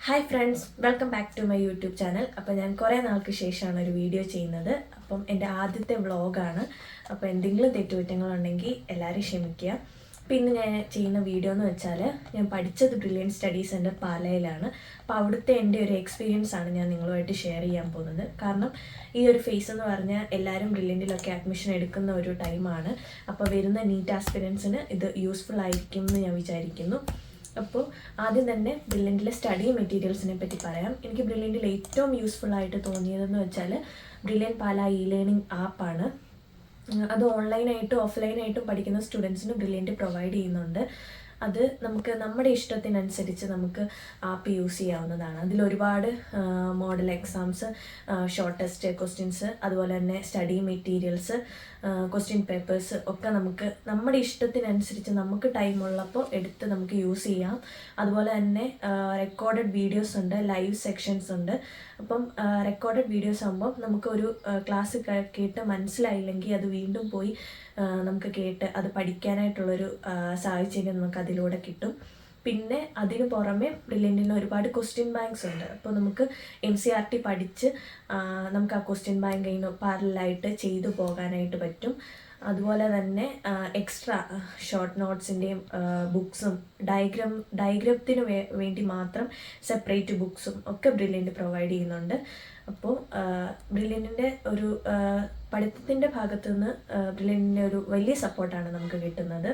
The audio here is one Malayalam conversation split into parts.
Hi friends, welcome back to my YouTube channel. അപ്പോൾ ഞാൻ കുറേ നാൾക്ക് ശേഷമാണ് ഒരു വീഡിയോ ചെയ്യുന്നത്. അപ്പം എൻ്റെ ആദ്യത്തെ വ്ളോഗാണ്. അപ്പോൾ എന്തെങ്കിലും തെറ്റുകുറ്റങ്ങളുണ്ടെങ്കിൽ എല്ലാവരും ക്ഷമിക്കുക. അപ്പോൾ ഇന്ന് ഞാൻ ചെയ്യുന്ന വീഡിയോ എന്ന് വെച്ചാൽ, ഞാൻ പഠിച്ചത് ബ്രില്യൻ സ്റ്റഡി സെൻറ്റർ പാലയിലാണ്. അപ്പോൾ അവിടുത്തെ എൻ്റെ ഒരു എക്സ്പീരിയൻസ് ആണ് ഞാൻ നിങ്ങളുമായിട്ട് ഷെയർ ചെയ്യാൻ പോകുന്നത്. കാരണം ഈ ഒരു ഫേസ് എന്ന് പറഞ്ഞാൽ എല്ലാവരും ബ്രില്യൻറ്റിലൊക്കെ അഡ്മിഷൻ എടുക്കുന്ന ഒരു ടൈമാണ്. അപ്പോൾ വരുന്ന നീറ്റ് ആസ്പിരൻസിന് ഇത് യൂസ്ഫുൾ ആയിരിക്കും എന്ന് ഞാൻ വിചാരിക്കുന്നു. അപ്പോൾ ആദ്യം തന്നെ ബ്രില്യൻറ്റിലെ സ്റ്റഡി മെറ്റീരിയൽസിനെ പറ്റി പറയാം. എനിക്ക് ബ്രില്യൻറ്റിൽ ഏറ്റവും യൂസ്ഫുൾ ആയിട്ട് തോന്നിയതെന്ന് വെച്ചാൽ ബ്രില്യൻ പാല ലേണിംഗ് ആപ്പാണ്. അത് ഓൺലൈനായിട്ടും ഓഫ്ലൈനായിട്ടും പഠിക്കുന്ന സ്റ്റുഡൻസിന് ബ്രില്യൻറ്റ് പ്രൊവൈഡ് ചെയ്യുന്നുണ്ട്. അത് നമുക്ക് നമ്മുടെ ഇഷ്ടത്തിനനുസരിച്ച് നമുക്ക് ആപ്പ് യൂസ് ചെയ്യാവുന്നതാണ്. അതിലൊരുപാട് model exams, short test questions, അതുപോലെ തന്നെ സ്റ്റഡി മെറ്റീരിയൽസ്, ക്വസ്റ്റ്യൻ പേപ്പേഴ്സ് ഒക്കെ നമുക്ക് നമ്മുടെ ഇഷ്ടത്തിനനുസരിച്ച് നമുക്ക് ടൈം ഉള്ളപ്പോൾ എടുത്ത് നമുക്ക് യൂസ് ചെയ്യാം. അതുപോലെ തന്നെ റെക്കോർഡഡ് വീഡിയോസ് ഉണ്ട്, ലൈവ് സെക്ഷൻസ് ഉണ്ട്. അപ്പം റെക്കോർഡഡ് വീഡിയോസ് ആകുമ്പോൾ നമുക്കൊരു ക്ലാസ് കേട്ട് മനസ്സിലായില്ലെങ്കിൽ അത് വീണ്ടും പോയി നമുക്ക് കേട്ട് അത് പഠിക്കാനായിട്ടുള്ളൊരു സാഹചര്യം നമുക്ക് അതിലൂടെ കിട്ടും. പിന്നെ അതിന് പുറമെ ബ്രില്യൻറ്റിന് ഒരുപാട് ക്വസ്റ്റ്യൻ ബാങ്ക്സ് ഉണ്ട്. അപ്പോൾ നമുക്ക് NCERT പഠിച്ച് നമുക്ക് ആ ക്വസ്റ്റ്യൻ ബാങ്ക് പാരലായിട്ട് ചെയ്തു പോകാനായിട്ട് പറ്റും. അതുപോലെ തന്നെ എക്സ്ട്രാ ഷോർട്ട് നോട്ട്സിൻ്റെയും ബുക്സും ഡയഗ്രത്തിന് വേണ്ടി മാത്രം സെപ്പറേറ്റ് ബുക്സും ഒക്കെ ബ്രില്യൻറ്റ് പ്രൊവൈഡ് ചെയ്യുന്നുണ്ട്. അപ്പോൾ ബ്രില്യൻറ്റിൻ്റെ ഒരു പഠിത്തത്തിൻ്റെ ഭാഗത്തു നിന്ന് ബ്രില്യൻറ്റിൻ്റെ ഒരു വലിയ സപ്പോർട്ടാണ് നമുക്ക് കിട്ടുന്നത്.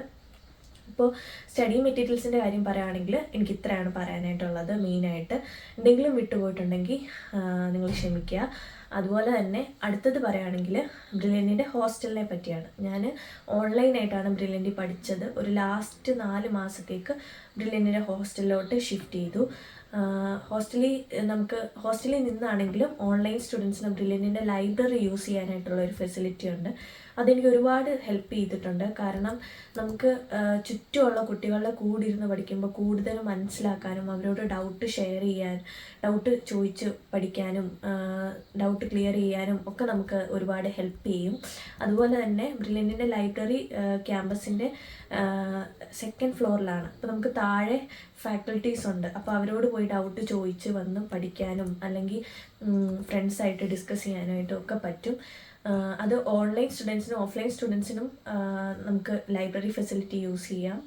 അപ്പോൾ സ്റ്റഡി മെറ്റീരിയൽസിൻ്റെ കാര്യം പറയുകയാണെങ്കിൽ എനിക്ക് ഇത്രയാണ് പറയാനായിട്ടുള്ളത്. മെയിനായിട്ട് എന്തെങ്കിലും വിട്ടുപോയിട്ടുണ്ടെങ്കിൽ നിങ്ങൾ ക്ഷമിക്കുക. അതുപോലെ തന്നെ അടുത്തത് പറയുകയാണെങ്കിൽ ബ്രില്യൻറ്റിൻ്റെ ഹോസ്റ്റലിനെ പറ്റിയാണ്. ഞാൻ ഓൺലൈനായിട്ടാണ് ബ്രില്യൻറ്റിൽ പഠിച്ചത്. ഒരു ലാസ്റ്റ് 4 മാസത്തേക്ക് ബ്രില്യൻറ്റിൻ്റെ ഹോസ്റ്റലിലോട്ട് ഷിഫ്റ്റ് ചെയ്തു. ഹോസ്റ്റലിൽ നിന്നാണെങ്കിലും ഓൺലൈൻ സ്റ്റുഡൻസിന് ബ്രില്യൻറ്റിൻ്റെ ലൈബ്രറി യൂസ് ചെയ്യാനായിട്ടുള്ള ഒരു ഫെസിലിറ്റി ഉണ്ട്. അതെനിക്ക് ഒരുപാട് ഹെൽപ്പ് ചെയ്തിട്ടുണ്ട്. കാരണം നമുക്ക് ചുറ്റുമുള്ള കുട്ടികളുടെ കൂടെ ഇരുന്ന് പഠിക്കുമ്പോൾ കൂടുതൽ മനസ്സിലാക്കാനും അവരോട് ഡൗട്ട് ഷെയർ ചെയ്യാൻ, ഡൗട്ട് ചോദിച്ച് പഠിക്കാനും ഡൗട്ട് ക്ലിയർ ചെയ്യാനും ഒക്കെ നമുക്ക് ഒരുപാട് ഹെൽപ്പ് ചെയ്യും. അതുപോലെ തന്നെ ബ്രില്യൻറ്റിൻ്റെ ലൈബ്രറി ക്യാമ്പസിൻ്റെ 2nd ഫ്ലോറിലാണ്. അപ്പോൾ നമുക്ക് താഴെ ഫാക്കൽറ്റീസ് ഉണ്ട്. അപ്പോൾ അവരോട് പോയി ഡൗട്ട് ചോദിച്ച് വന്ന് പഠിക്കാനും അല്ലെങ്കിൽ ഫ്രണ്ട്സായിട്ട് ഡിസ്കസ് ചെയ്യാനായിട്ടും ഒക്കെ പറ്റും. അത് ഓൺലൈൻ സ്റ്റുഡൻസിനും ഓഫ്ലൈൻ സ്റ്റുഡൻസിനും നമുക്ക് ലൈബ്രറി ഫെസിലിറ്റി യൂസ് ചെയ്യാം.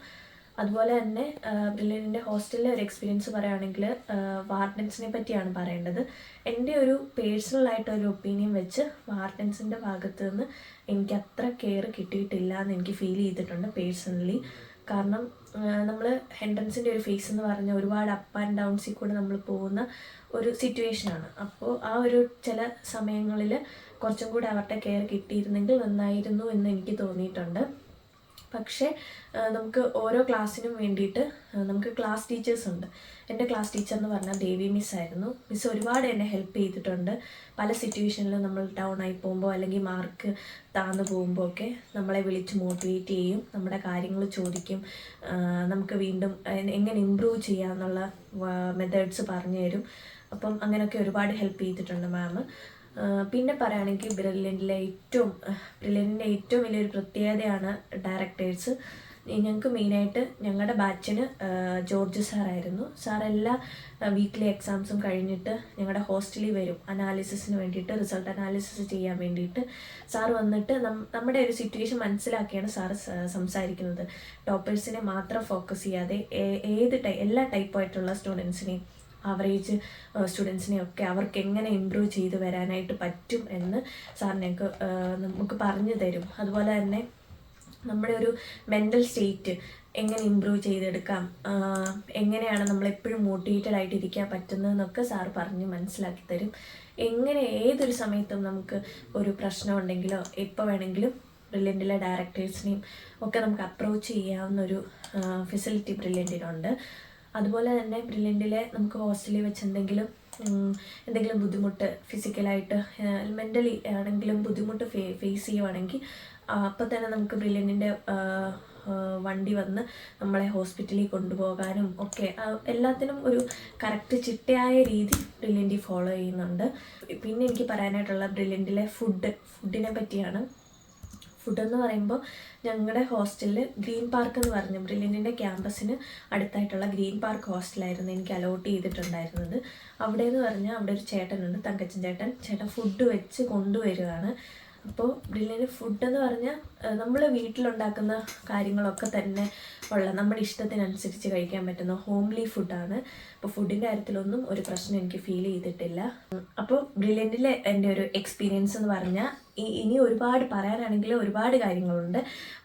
അതുപോലെ തന്നെ ബ്രില്യൻറ്റിൻ്റെ ഹോസ്റ്റലിലെ ഒരു എക്സ്പീരിയൻസ് പറയുകയാണെങ്കിൽ വാർഡൻസിനെ പറ്റിയാണ് പറയേണ്ടത്. എൻ്റെ ഒരു പേഴ്സണലായിട്ടൊരു ഒപ്പീനിയൻ വെച്ച് വാർഡൻസിൻ്റെ ഭാഗത്ത് നിന്ന് എനിക്ക് അത്ര കെയർ കിട്ടിയിട്ടില്ല എന്ന് എനിക്ക് ഫീൽ ചെയ്തിട്ടുണ്ട് പേഴ്സണലി. കാരണം നമ്മൾ എൻട്രൻസിൻ്റെ ഒരു ഫേസ് എന്ന് പറഞ്ഞാൽ ഒരുപാട് അപ്പ് ആൻഡ് ഡൗൺസിൽ കൂടെ നമ്മൾ പോകുന്ന ഒരു സിറ്റുവേഷനാണ്. അപ്പോൾ ആ ഒരു ചില സമയങ്ങളിൽ കുറച്ചും കൂടി അവരുടെ കെയർ കിട്ടിയിരുന്നെങ്കിൽ നന്നായിരുന്നു എന്ന് എനിക്ക് തോന്നിയിട്ടുണ്ട്. പക്ഷേ നമുക്ക് ഓരോ ക്ലാസ്സിനും വേണ്ടിയിട്ട് നമുക്ക് ക്ലാസ് ടീച്ചേഴ്സ് ഉണ്ട്. എൻ്റെ ക്ലാസ് ടീച്ചർ എന്ന് പറഞ്ഞാൽ ദേവി മിസ്സായിരുന്നു. മിസ്സ് ഒരുപാട് എന്നെ ഹെൽപ്പ് ചെയ്തിട്ടുണ്ട്. പല സിറ്റുവേഷനിലും നമ്മൾ ഡൗൺ ആയി പോകുമ്പോൾ അല്ലെങ്കിൽ മാർക്ക് താഴ്ന്നു പോകുമ്പോൾ ഒക്കെ നമ്മളെ വിളിച്ച് മോട്ടിവേറ്റ് ചെയ്യും, നമ്മുടെ കാര്യങ്ങൾ ചോദിക്കും, നമുക്ക് വീണ്ടും എങ്ങനെ ഇമ്പ്രൂവ് ചെയ്യാമെന്നുള്ള മെത്തേഡ്സ് പറഞ്ഞു തരും. അപ്പം അങ്ങനെയൊക്കെ ഒരുപാട് ഹെൽപ്പ് ചെയ്തിട്ടുണ്ട് മാം. പിന്നെ പറയുകയാണെങ്കിൽ ബ്രില്യൻറ്റിൻ്റെ ഏറ്റവും വലിയൊരു പ്രത്യേകതയാണ് ഡയറക്ടേഴ്സ്. ഞങ്ങൾക്ക് മെയിനായിട്ട് ഞങ്ങളുടെ ബാച്ചിന് ജോർജ് സാറായിരുന്നു. സാർ എല്ലാ വീക്ക്ലി എക്സാംസും കഴിഞ്ഞിട്ട് ഞങ്ങളുടെ ഹോസ്റ്റലിൽ വരും അനാലിസിസിന് വേണ്ടിയിട്ട്, റിസൾട്ട് അനാലിസിസ് ചെയ്യാൻ വേണ്ടിയിട്ട്. സാർ വന്നിട്ട് നമ്മുടെ ഒരു സിറ്റുവേഷൻ മനസ്സിലാക്കിയാണ് സാറ് സംസാരിക്കുന്നത്. ടോപ്പേഴ്സിനെ മാത്രം ഫോക്കസ് ചെയ്യാതെ എല്ലാ ടൈപ്പായിട്ടുള്ള സ്റ്റുഡൻസിനെയും, ആവറേജ് സ്റ്റുഡൻസിനെയൊക്കെ അവർക്ക് എങ്ങനെ ഇമ്പ്രൂവ് ചെയ്ത് വരാനായിട്ട് പറ്റും എന്ന് സാർ നമുക്ക് പറഞ്ഞു തരും. അതുപോലെ തന്നെ നമ്മുടെ ഒരു മെൻ്റൽ സ്റ്റേറ്റ് എങ്ങനെ ഇമ്പ്രൂവ് ചെയ്തെടുക്കാം, എങ്ങനെയാണ് നമ്മളെപ്പോഴും മോട്ടിവേറ്റഡ് ആയിട്ട് ഇരിക്കാൻ പറ്റുന്നതെന്നൊക്കെ സാർ പറഞ്ഞ് മനസ്സിലാക്കി തരും. ഏതൊരു സമയത്തും നമുക്ക് ഒരു പ്രശ്നം ഉണ്ടെങ്കിലോ എപ്പോൾ വേണമെങ്കിലും ബ്രില്യൻറ്റിലെ ഡയറക്ടേഴ്സിനെയും ഒക്കെ നമുക്ക് അപ്രോച്ച് ചെയ്യാവുന്നൊരു ഫെസിലിറ്റി ബ്രില്യൻറ്റിനുണ്ട്. അതുപോലെ തന്നെ ബ്രില്യൻറ്റിലെ നമുക്ക് ഹോസ്റ്റലിൽ വെച്ച് എന്തെങ്കിലും ബുദ്ധിമുട്ട് ഫിസിക്കലായിട്ട് മെൻ്റലി ആണെങ്കിലും ബുദ്ധിമുട്ട് ഫേസ് ചെയ്യുവാണെങ്കിൽ അപ്പം തന്നെ നമുക്ക് ബ്രില്യൻറ്റിൻ്റെ വണ്ടി വന്ന് നമ്മളെ ഹോസ്പിറ്റലിൽ കൊണ്ടുപോകാനും ഒക്കെ എല്ലാത്തിനും ഒരു കറക്റ്റ് ചിട്ടയായ രീതി ബ്രില്യൻറ്റ് ഫോളോ ചെയ്യുന്നുണ്ട്. പിന്നെ എനിക്ക് പറയാനായിട്ടുള്ള ബ്രില്യൻറ്റിലെ ഫുഡിനെ പറ്റിയാണ്. ഫുഡെന്ന് പറയുമ്പോൾ ഞങ്ങളുടെ ഹോസ്റ്റലിൽ ഗ്രീൻ പാർക്ക് എന്ന് പറഞ്ഞു ബ്രില്യൻറ്റിൻ്റെ ക്യാമ്പസിന് അടുത്തായിട്ടുള്ള ഗ്രീൻ പാർക്ക് ഹോസ്റ്റലായിരുന്നു എനിക്ക് അലോട്ട് ചെയ്തിട്ടുണ്ടായിരുന്നത്. അവിടെ എന്ന് പറഞ്ഞാൽ അവിടെ ഒരു ചേട്ടനുണ്ട്, തങ്കച്ചൻ ചേട്ടൻ ഫുഡ് വെച്ച് കൊണ്ടുവരികയാണ്. അപ്പോൾ ബ്രില്യൻറ്റ് ഫുഡെന്ന് പറഞ്ഞാൽ നമ്മൾ വീട്ടിലുണ്ടാക്കുന്ന കാര്യങ്ങളൊക്കെ തന്നെ ഉള്ള നമ്മുടെ ഇഷ്ടത്തിനനുസരിച്ച് കഴിക്കാൻ പറ്റുന്ന ഹോംലി ഫുഡാണ്. അപ്പോൾ ഫുഡിൻ്റെ കാര്യത്തിലൊന്നും ഒരു പ്രശ്നം എനിക്ക് ഫീൽ ചെയ്തിട്ടില്ല. അപ്പോൾ ബ്രില്യൻറ്റിലെ എൻ്റെ ഒരു എക്സ്പീരിയൻസ് എന്ന് പറഞ്ഞാൽ ഇനി ഒരുപാട് പറയാനാണെങ്കിൽ ഒരുപാട് കാര്യങ്ങളുണ്ട്.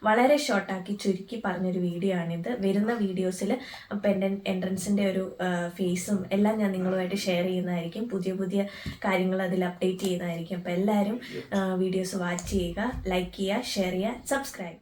വളരെ ഷോർട്ടാക്കി ചുരുക്കി പറഞ്ഞൊരു വീഡിയോ ആണിത്. വരുന്ന വീഡിയോസിൽ അപ്പോൾ എൻ്റെ എൻട്രൻസിൻ്റെ ഒരു ഫേസും എല്ലാം ഞാൻ നിങ്ങളുമായിട്ട് ഷെയർ ചെയ്യുന്നതായിരിക്കും. പുതിയ കാര്യങ്ങൾ അതിൽ അപ്ഡേറ്റ് ചെയ്യുന്നതായിരിക്കും. അപ്പോൾ എല്ലാവരും വീഡിയോസ് വാച്ച് ചെയ്യുക, ലൈക്ക് ചെയ്യുക, ഷെയർ ചെയ്യുക, സബ്സ്ക്രൈബ്.